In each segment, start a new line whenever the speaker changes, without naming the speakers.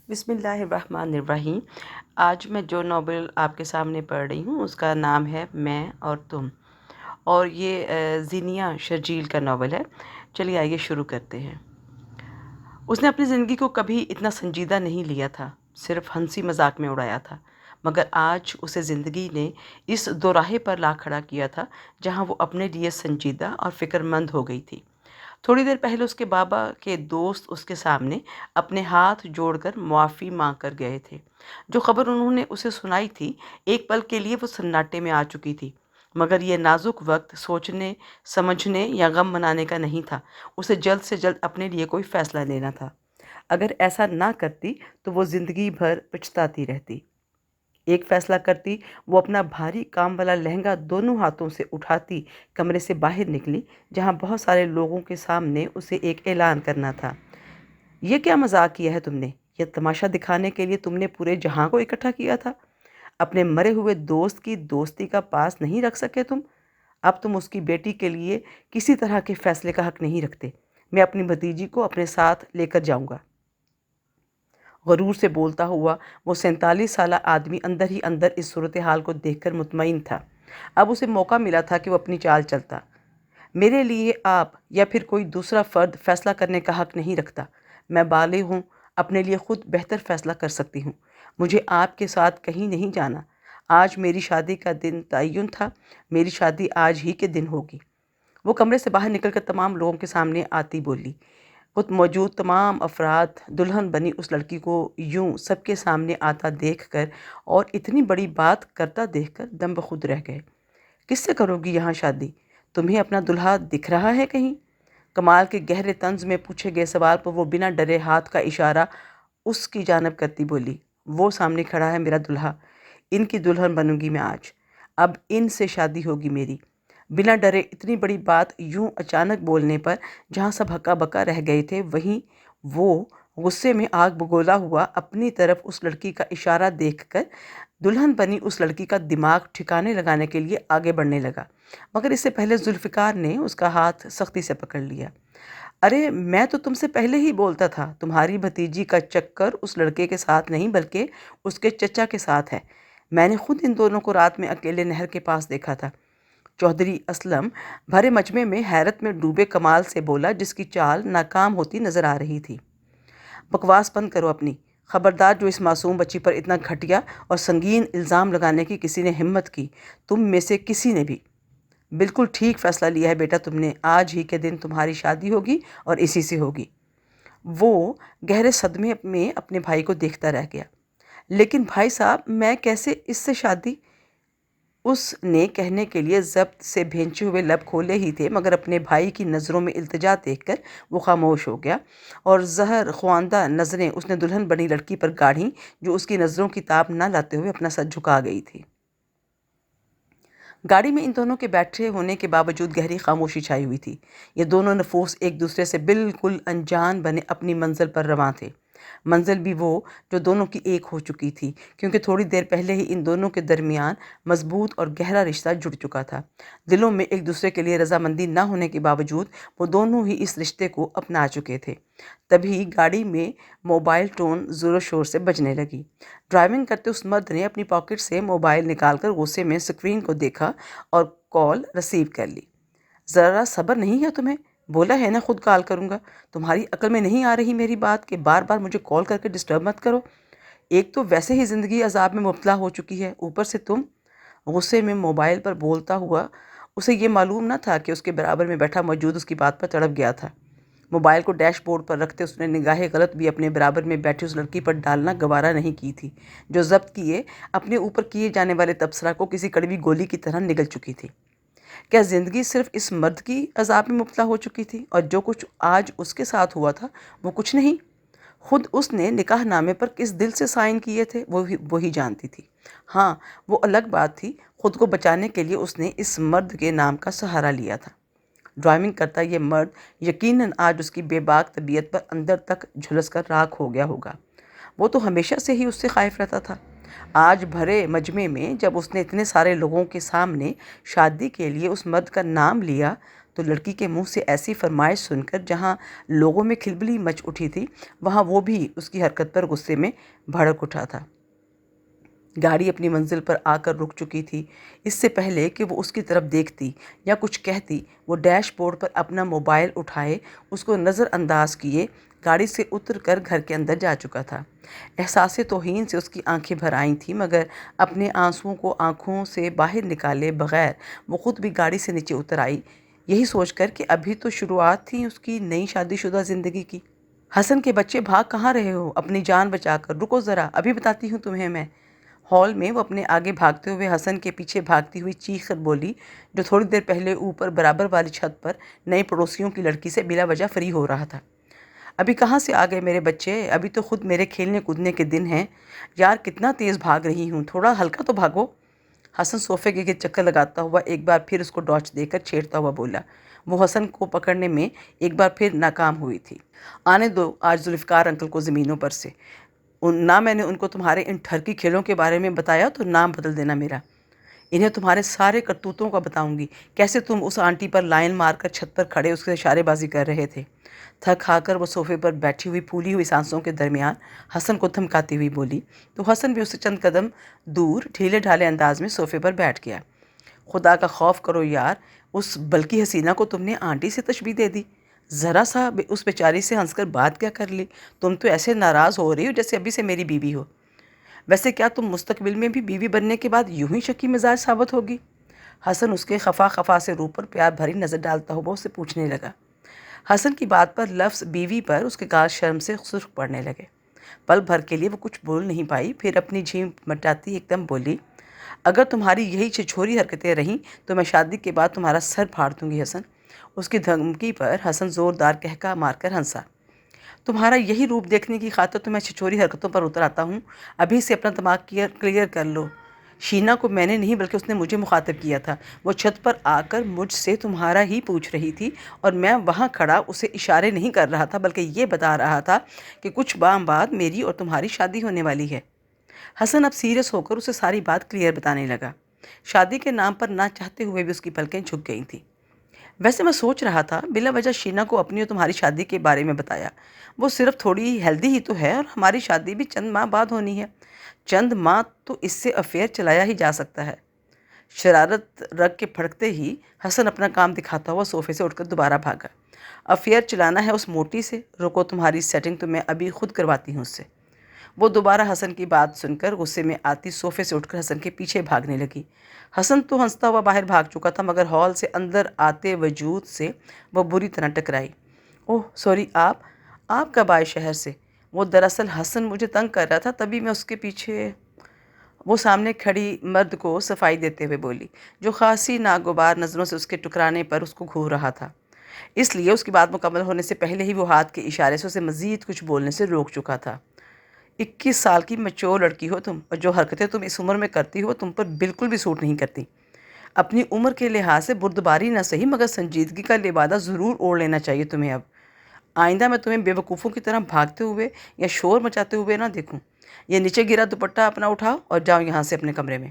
بسم اللہ الرحمن الرحیم۔ آج میں جو ناول آپ کے سامنے پڑھ رہی ہوں اس کا نام ہے میں اور تم، اور یہ زینیا شرجیل کا ناول ہے۔ چلیے آئیے شروع کرتے ہیں۔ اس نے اپنی زندگی کو کبھی اتنا سنجیدہ نہیں لیا تھا، صرف ہنسی مذاق میں اڑایا تھا، مگر آج اسے زندگی نے اس دوراہے پر لا کھڑا کیا تھا جہاں وہ اپنے لیے سنجیدہ اور فکر مند ہو گئی تھی۔ تھوڑی دیر پہلے اس کے بابا کے دوست اس کے سامنے اپنے ہاتھ جوڑ کر معافی مانگ کر گئے تھے۔ جو خبر انہوں نے اسے سنائی تھی، ایک پل کے لیے وہ سناٹے میں آ چکی تھی، مگر یہ نازک وقت سوچنے، سمجھنے یا غم منانے کا نہیں تھا۔ اسے جلد سے جلد اپنے لیے کوئی فیصلہ لینا تھا۔ اگر ایسا نہ کرتی تو وہ زندگی بھر پچھتاتی رہتی۔ ایک فیصلہ کرتی، وہ اپنا بھاری کام والا لہنگا دونوں ہاتھوں سے اٹھاتی کمرے سے باہر نکلی، جہاں بہت سارے لوگوں کے سامنے اسے ایک اعلان کرنا تھا۔ یہ کیا مذاق کیا ہے تم نے؟ یہ تماشا دکھانے کے لیے تم نے پورے جہاں کو اکٹھا کیا تھا؟ اپنے مرے ہوئے دوست کی دوستی کا پاس نہیں رکھ سکے تم؟ اب تم اس کی بیٹی کے لیے کسی طرح کے فیصلے کا حق نہیں رکھتے۔ میں اپنی بھتیجی کو اپنے ساتھ لے کر جاؤں گا۔ غرور سے بولتا ہوا وہ 47 سالہ آدمی اندر ہی اندر اس صورتحال کو دیکھ کر مطمئن تھا۔ اب اسے موقع ملا تھا کہ وہ اپنی چال چلتا۔ میرے لیے آپ یا پھر کوئی دوسرا فرد فیصلہ کرنے کا حق نہیں رکھتا۔ میں بالغ ہوں، اپنے لیے خود بہتر فیصلہ کر سکتی ہوں۔ مجھے آپ کے ساتھ کہیں نہیں جانا۔ آج میری شادی کا دن تعین تھا، میری شادی آج ہی کے دن ہوگی۔ وہ کمرے سے باہر نکل کر تمام لوگوں کے سامنے آتی بولی۔ خود موجود تمام افراد دلہن بنی اس لڑکی کو یوں سب کے سامنے آتا دیکھ کر اور اتنی بڑی بات کرتا دیکھ کر دم بخود رہ گئے۔ کس سے کرو گی یہاں شادی؟ تمہیں اپنا دلہا دکھ رہا ہے کہیں؟ کمال کے گہرے طنز میں پوچھے گئے سوال پر وہ بنا ڈرے ہاتھ کا اشارہ اس کی جانب کرتی بولی، وہ سامنے کھڑا ہے میرا دلہا، ان کی دلہن بنوں گی میں آج، اب ان سے شادی ہوگی میری۔ بنا ڈرے اتنی بڑی بات یوں اچانک بولنے پر جہاں سب ہکا بکا رہ گئے تھے، وہیں وہ غصے میں آگ بگولا ہوا اپنی طرف اس لڑکی کا اشارہ دیکھ کر دلہن بنی اس لڑکی کا دماغ ٹھکانے لگانے کے لیے آگے بڑھنے لگا، مگر اس سے پہلے ذوالفقار نے اس کا ہاتھ سختی سے پکڑ لیا۔ ارے میں تو تم سے پہلے ہی بولتا تھا، تمہاری بھتیجی کا چکر اس لڑکے کے ساتھ نہیں بلکہ اس کے چچا کے ساتھ ہے۔ میں نے خود ان دونوں کو رات میں اکیلے نہر کے پاس دیکھا تھا۔ چودھری اسلم بھرے مجمع میں حیرت میں ڈوبے کمال سے بولا، جس کی چال ناکام ہوتی نظر آ رہی تھی۔ بکواس بند کرو اپنی۔ خبردار جو اس معصوم بچی پر اتنا گھٹیا اور سنگین الزام لگانے کی کسی نے ہمت کی، تم میں سے کسی نے بھی۔ بالکل ٹھیک فیصلہ لیا ہے بیٹا تم نے، آج ہی کے دن تمہاری شادی ہوگی اور اسی سے ہوگی۔ وہ گہرے صدمے میں اپنے بھائی کو دیکھتا رہ گیا۔ لیکن بھائی صاحب میں کیسے اس سے شادی؟ اس نے کہنے کے لیے ضبط سے بھینچے ہوئے لب کھولے ہی تھے، مگر اپنے بھائی کی نظروں میں التجا دیکھ کر وہ خاموش ہو گیا، اور زہر خواندہ نظریں اس نے دلہن بنی لڑکی پر گاڑھیں جو اس کی نظروں کی تاب نہ لاتے ہوئے اپنا سر جھکا گئی تھی۔ گاڑی میں ان دونوں کے بیٹھے ہونے کے باوجود گہری خاموشی چھائی ہوئی تھی۔ یہ دونوں نفوس ایک دوسرے سے بالکل انجان بنے اپنی منزل پر رواں تھے، منزل بھی وہ جو دونوں کی ایک ہو چکی تھی، کیونکہ تھوڑی دیر پہلے ہی ان دونوں کے درمیان مضبوط اور گہرا رشتہ جڑ چکا تھا۔ دلوں میں ایک دوسرے کے لیے رضامندی نہ ہونے کے باوجود وہ دونوں ہی اس رشتے کو اپنا چکے تھے۔ تبھی گاڑی میں موبائل ٹون زور و شور سے بجنے لگی۔ ڈرائیونگ کرتے اس مرد نے اپنی پاکٹ سے موبائل نکال کر غصے میں اسکرین کو دیکھا اور کال ریسیو کر لی۔ ذرا صبر نہیں ہے تمہیں؟ بولا ہے نا خود کال کروں گا۔ تمہاری عقل میں نہیں آ رہی میری بات کہ بار بار مجھے کال کر کے ڈسٹرب مت کرو؟ ایک تو ویسے ہی زندگی عذاب میں مبتلا ہو چکی ہے، اوپر سے تم۔ غصے میں موبائل پر بولتا ہوا اسے یہ معلوم نہ تھا کہ اس کے برابر میں بیٹھا موجود اس کی بات پر تڑپ گیا تھا۔ موبائل کو ڈیش بورڈ پر رکھتے اس نے نگاہ غلط بھی اپنے برابر میں بیٹھی اس لڑکی پر ڈالنا گوارا نہیں کی تھی، جو ضبط کیے اپنے اوپر کیے جانے والے تبصرہ کو کسی کڑوی گولی کی طرح نگل چکی تھی۔ کیا زندگی صرف اس مرد کی عذاب میں مبتلا ہو چکی تھی، اور جو کچھ آج اس کے ساتھ ہوا تھا وہ کچھ نہیں؟ خود اس نے نکاح نامے پر کس دل سے سائن کیے تھے وہی جانتی تھی۔ ہاں وہ الگ بات تھی، خود کو بچانے کے لیے اس نے اس مرد کے نام کا سہارا لیا تھا۔ ڈرائیونگ کرتا یہ مرد یقیناً آج اس کی بے باک طبیعت پر اندر تک جھلس کر راکھ ہو گیا ہوگا۔ وہ تو ہمیشہ سے ہی اس سے خائف رہتا تھا۔ آج بھرے مجمع میں جب اس نے اتنے سارے لوگوں کے سامنے شادی کے لیے اس مرد کا نام لیا تو لڑکی کے منہ سے ایسی فرمائش سن کر جہاں لوگوں میں کھلبلی مچ اٹھی تھی، وہاں وہ بھی اس کی حرکت پر غصے میں بھڑک اٹھا تھا۔ گاڑی اپنی منزل پر آ کر رک چکی تھی۔ اس سے پہلے کہ وہ اس کی طرف دیکھتی یا کچھ کہتی، وہ ڈیش بورڈ پر اپنا موبائل اٹھائے اس کو نظر انداز کیے گاڑی سے اتر کر گھر کے اندر جا چکا تھا۔ احساس توہین سے اس کی آنکھیں بھر آئی تھیں، مگر اپنے آنسوؤں کو آنکھوں سے باہر نکالے بغیر وہ خود بھی گاڑی سے نیچے اتر آئی، یہی سوچ کر کہ ابھی تو شروعات تھی اس کی نئی شادی شدہ زندگی کی۔ حسن کے بچے، بھاگ کہاں رہے ہو؟ اپنی جان بچا کر رکو ذرا، ابھی بتاتی ہوں تمہیں میں۔ ہال میں وہ اپنے آگے بھاگتے ہوئے حسن کے پیچھے بھاگتی ہوئی چیخ کر بولی، جو تھوڑی دیر پہلے اوپر برابر والی چھت پر نئے پڑوسیوں کی لڑکی سے بلا وجہ فری ہو رہا تھا۔ ابھی کہاں سے آ گئے میرے بچے؟ ابھی تو خود میرے کھیلنے کودنے کے دن ہیں۔ یار کتنا تیز بھاگ رہی ہوں، تھوڑا ہلکا تو بھاگو۔ حسن صوفے کے گرد چکر لگاتا ہوا ایک بار پھر اس کو ڈانٹ دے کر چھیڑتا ہوا بولا۔ وہ حسن کو پکڑنے میں ایک بار پھر ناکام ہوئی تھی۔ آنے دو آج ذوالفقار انکل کو زمینوں پر سے۔ نہ میں نے ان کو تمہارے ان ٹھرکی کھیلوں کے بارے میں بتایا تو نام بدل دینا میرا۔ انہیں تمہارے سارے کرتوتوں کا بتاؤں گی، کیسے تم اس آنٹی پر لائن مار کر چھت پر کھڑے اس کے اشارے بازی کر رہے تھے۔ تھک ہار کر وہ صوفے پر بیٹھی ہوئی پھولی ہوئی سانسوں کے درمیان حسن کو دھمکاتی ہوئی بولی، تو حسن بھی اس سے چند قدم دور ڈھیلے ڈھالے انداز میں صوفے پر بیٹھ گیا۔ خدا کا خوف کرو یار، اس بلکی حسینہ کو تم نے آنٹی سے تشبیہ دے دی۔ ذرا سا اس بیچاری سے ہنس کر بات کیا کر لی؟ تم تو ایسے ناراض ہو رہی ہو جیسے ابھی سے میری بیوی ہو۔ ویسے کیا تم مستقبل میں بھی بیوی بننے کے بعد یوں ہی شکی مزاج ثابت ہوگی؟ حسن اس کے خفا خفا سے روح پر پیار بھری نظر ڈالتا ہوا اسے پوچھنے لگا۔ حسن کی بات پر لفظ بیوی پر اس کے گال شرم سے سرخ پڑنے لگے۔ پل بھر کے لیے وہ کچھ بول نہیں پائی، پھر اپنی جھیم مٹاتی ایک دم بولی، اگر تمہاری یہی چھچھوری حرکتیں رہیں تو میں شادی کے بعد تمہارا سر پھاڑ دوں گی حسن۔ اس کی دھمکی پر حسن زوردار کہکا مار کر ہنسا۔ تمہارا یہی روپ دیکھنے کی خاطر تو میں چھچھوری حرکتوں پر اتر آتا ہوں؟ ابھی سے اپنا دماغ کلیئر کر لو۔ شینا کو میں نے نہیں بلکہ اس نے مجھے مخاطب کیا تھا۔ وہ چھت پر آ کر مجھ سے تمہارا ہی پوچھ رہی تھی اور میں وہاں کھڑا اسے اشارے نہیں کر رہا تھا بلکہ یہ بتا رہا تھا کہ کچھ ماہ بعد میری اور تمہاری شادی ہونے والی ہے۔ حسن اب سیریس ہو کر اسے ساری بات کلیئر بتانے لگا۔ شادی کے نام پر نہ چاہتے ہوئے بھی اس کی پلکیں جھک گئی تھیں۔ ویسے میں سوچ رہا تھا بلا وجہ شینا کو اپنی اور تمہاری شادی کے بارے میں بتایا۔ وہ صرف تھوڑی ہیلدی ہی تو ہے اور ہماری شادی بھی چند ماہ بعد ہونی ہے۔ چند ماہ تو اس سے افیئر چلایا ہی جا سکتا ہے۔ شرارت رگ کے پھڑکتے ہی حسن اپنا کام دکھاتا ہوا صوفے سے اٹھ کر دوبارہ بھاگا۔ افیئر چلانا ہے اس موٹی سے؟ رکو، تمہاری سیٹنگ تو میں ابھی خود کرواتی ہوں اس سے۔ وہ دوبارہ حسن کی بات سن کر غصے میں آتی صوفے سے اٹھ کر حسن کے پیچھے بھاگنے لگی۔ حسن تو ہنستا ہوا باہر بھاگ چکا تھا، مگر ہال سے اندر آتے وجود سے وہ بری طرح ٹکرائی۔ اوہ سوری، آپ کب آئے شہر سے؟ وہ دراصل حسن مجھے تنگ کر رہا تھا، تبھی میں اس کے پیچھے۔ وہ سامنے کھڑی مرد کو صفائی دیتے ہوئے بولی، جو خاصی ناگوار نظروں سے اس کے ٹکرانے پر اس کو گھور رہا تھا۔ اس لیے اس کی بات مکمل ہونے سے پہلے ہی وہ ہاتھ کے اشارے سے اسے مزید کچھ بولنے سے روک چکا تھا۔ 21 سال کی میچور لڑکی ہو تم، اور جو حرکتیں تم اس عمر میں کرتی ہو تم پر بالکل بھی سوٹ نہیں کرتی۔ اپنی عمر کے لحاظ سے بردباری نہ صحیح مگر سنجیدگی کا لبادہ ضرور اوڑھ لینا چاہیے تمہیں اب۔ آئندہ میں تمہیں بے وقوفوں کی طرح بھاگتے ہوئے یا شور مچاتے ہوئے نہ دیکھوں۔ یہ نیچے گرا دوپٹہ اپنا اٹھاؤ اور جاؤ یہاں سے اپنے کمرے میں۔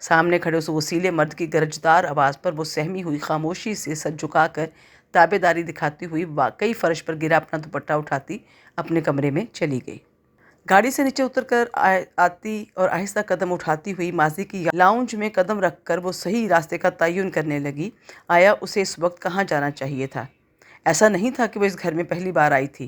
سامنے کھڑے اس وسیلے مرد کی گرجدار آواز پر وہ سہمی ہوئی خاموشی سے سر جھکا کر تابع داری دکھاتی ہوئی واقعی فرش پر گرا اپنا دوپٹہ اٹھاتی اپنے کمرے میں چلی گئی۔ گاڑی سے نیچے اتر کر آتی اور آہستہ قدم اٹھاتی ہوئی ماضی کی لاؤنج میں قدم رکھ کر وہ صحیح راستے کا تعین کرنے لگی۔ آیا اسے اس وقت کہاں جانا چاہیے تھا؟ ایسا نہیں تھا کہ وہ اس گھر میں پہلی بار آئی تھی،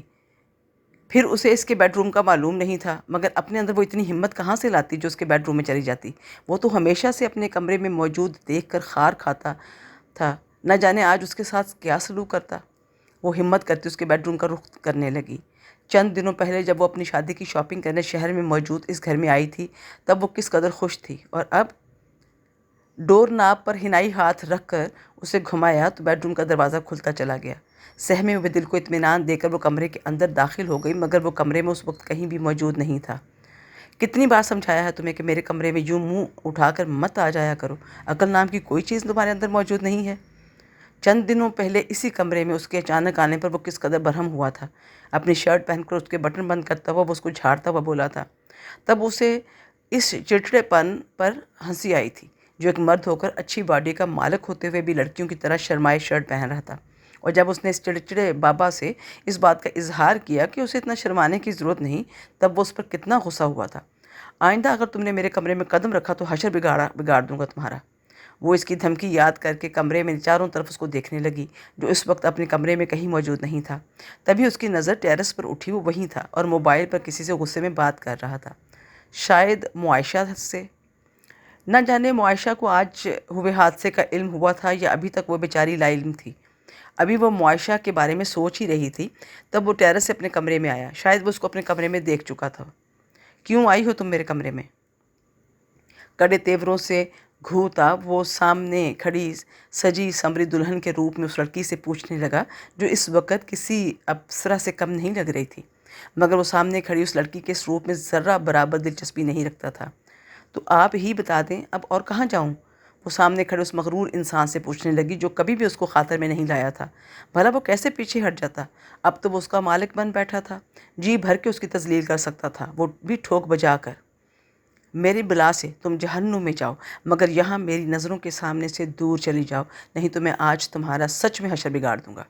پھر اسے اس کے بیڈ روم کا معلوم نہیں تھا، مگر اپنے اندر وہ اتنی ہمت کہاں سے لاتی جو اس کے بیڈ روم میں چلی جاتی؟ وہ تو ہمیشہ سے اپنے کمرے میں موجود دیکھ کر خار کھاتا تھا، نہ جانے آج اس کے ساتھ کیا سلوک کرتا۔ وہ ہمت کرتی اس کے بیڈ روم کا رخ کرنے لگی۔ چند دنوں پہلے جب وہ اپنی شادی کی شاپنگ کرنے شہر میں موجود اس گھر میں آئی تھی تب وہ کس قدر خوش تھی، اور اب ڈور ناب پر حنائی ہاتھ رکھ کر اسے گھمایا تو بیڈ روم کا دروازہ کھلتا چلا گیا۔ سہمے ہوئے دل کو اطمینان دے کر وہ کمرے کے اندر داخل ہو گئی، مگر وہ کمرے میں اس وقت کہیں بھی موجود نہیں تھا۔ کتنی بار سمجھایا ہے تمہیں کہ میرے کمرے میں یوں منہ اٹھا کر مت آ جایا کرو، عقل نام کی کوئی چیز تمہارے اندر موجود نہیں ہے۔ چند دنوں پہلے اسی کمرے میں اس کے اچانک آنے پر وہ کس قدر برہم ہوا تھا۔ اپنی شرٹ پہن کر اس کے بٹن بند کرتا ہوا وہ اس کو جھاڑتا ہوا بولا تھا۔ تب اسے اس چڑچڑے پن پر ہنسی آئی تھی جو ایک مرد ہو کر اچھی باڈی کا مالک ہوتے ہوئے بھی لڑکیوں کی طرح شرمائے شرٹ پہن رہا تھا۔ اور جب اس نے اس چڑچڑے بابا سے اس بات کا اظہار کیا کہ اسے اتنا شرمانے کی ضرورت نہیں، تب وہ اس پر کتنا غصہ ہوا تھا۔ آئندہ اگر تم نے میرے کمرے میں قدم رکھا تو حشر بگاڑ دوں گا تمہارا۔ وہ اس کی دھمکی یاد کر کے کمرے میں چاروں طرف اس کو دیکھنے لگی، جو اس وقت اپنے کمرے میں کہیں موجود نہیں تھا۔ تبھی اس کی نظر ٹیرس پر اٹھی، وہ وہیں تھا اور موبائل پر کسی سے غصے میں بات کر رہا تھا، شاید معائشہ سے۔ نہ جانے معائشہ کو آج ہوئے حادثے کا علم ہوا تھا یا ابھی تک وہ بیچاری لا علم تھی۔ ابھی وہ معائشہ کے بارے میں سوچ ہی رہی تھی، تب وہ ٹیرس سے اپنے کمرے میں آیا۔ شاید وہ اس کو اپنے کمرے میں دیکھ چکا تھا۔ کیوں آئی ہو تم میرے کمرے میں؟ کڑے تیوروں سے گھوتا وہ سامنے کھڑی سجی سنوری دلہن کے روپ میں اس لڑکی سے پوچھنے لگا، جو اس وقت کسی اپسرا سے کم نہیں لگ رہی تھی، مگر وہ سامنے کھڑی اس لڑکی کے اس روپ میں ذرہ برابر دلچسپی نہیں رکھتا تھا۔ تو آپ ہی بتا دیں اب اور کہاں جاؤں؟ وہ سامنے کھڑے اس مغرور انسان سے پوچھنے لگی، جو کبھی بھی اس کو خاطر میں نہیں لایا تھا۔ بھلا وہ کیسے پیچھے ہٹ جاتا؟ اب تو وہ اس کا مالک بن بیٹھا تھا، جی بھر کے اس کی تذلیل کر سکتا تھا، وہ بھی ٹھوک بجا کر۔ میری بلا سے تم جہنم میں جاؤ، مگر یہاں میری نظروں کے سامنے سے دور چلی جاؤ، نہیں تو میں آج تمہارا سچ میں حشر بگاڑ دوں گا۔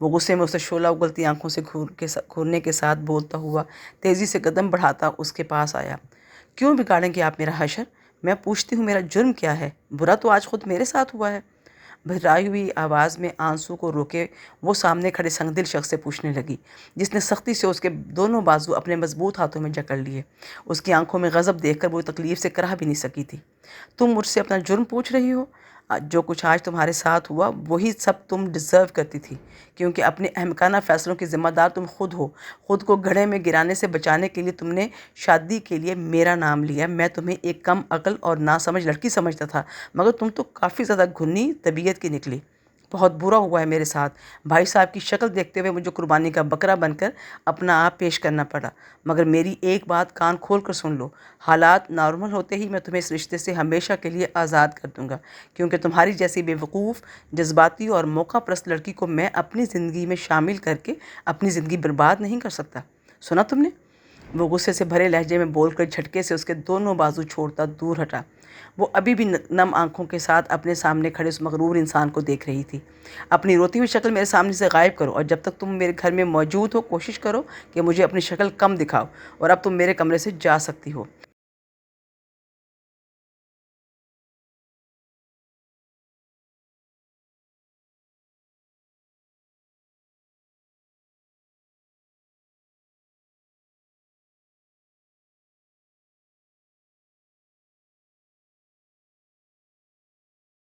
وہ غصے میں اسے شعلہ اگلتی آنکھوں سے گھورنے کے ساتھ بولتا ہوا تیزی سے قدم بڑھاتا اس کے پاس آیا۔ کیوں بگاڑیں گے آپ میرا حشر؟ میں پوچھتی ہوں میرا جرم کیا ہے؟ برا تو آج خود میرے ساتھ ہوا ہے۔ بھرائی ہوئی آواز میں آنسو کو روکے وہ سامنے کھڑے سنگ دل شخص سے پوچھنے لگی، جس نے سختی سے اس کے دونوں بازو اپنے مضبوط ہاتھوں میں جکڑ لیے۔ اس کی آنکھوں میں غضب دیکھ کر وہ تکلیف سے کرہ بھی نہیں سکی تھی۔ تم مجھ سے اپنا جرم پوچھ رہی ہو؟ جو کچھ آج تمہارے ساتھ ہوا وہی سب تم ڈیزرو کرتی تھی، کیونکہ اپنے احمقانہ فیصلوں کی ذمہ دار تم خود ہو۔ خود کو گڑھے میں گرانے سے بچانے کے لیے تم نے شادی کے لیے میرا نام لیا۔ میں تمہیں ایک کم عقل اور ناسمجھ لڑکی سمجھتا تھا، مگر تم تو کافی زیادہ گھنی طبیعت کی نکلی۔ بہت برا ہوا ہے میرے ساتھ۔ بھائی صاحب کی شکل دیکھتے ہوئے مجھے قربانی کا بکرا بن کر اپنا آپ پیش کرنا پڑا، مگر میری ایک بات کان کھول کر سن لو، حالات نارمل ہوتے ہی میں تمہیں اس رشتے سے ہمیشہ کے لیے آزاد کر دوں گا، کیونکہ تمہاری جیسی بے وقوف، جذباتی اور موقع پرست لڑکی کو میں اپنی زندگی میں شامل کر کے اپنی زندگی برباد نہیں کر سکتا۔ سنا تم نے؟ وہ غصے سے بھرے لہجے میں بول کر جھٹکے سے اس کے دونوں بازو چھوڑتا دور ہٹا۔ وہ ابھی بھی نم آنکھوں کے ساتھ اپنے سامنے کھڑے اس مغرور انسان کو دیکھ رہی تھی۔ اپنی روتی ہوئی شکل میرے سامنے سے غائب کرو، اور جب تک تم میرے گھر میں موجود ہو کوشش کرو کہ مجھے اپنی شکل کم دکھاؤ، اور اب تم میرے کمرے سے جا سکتی ہو۔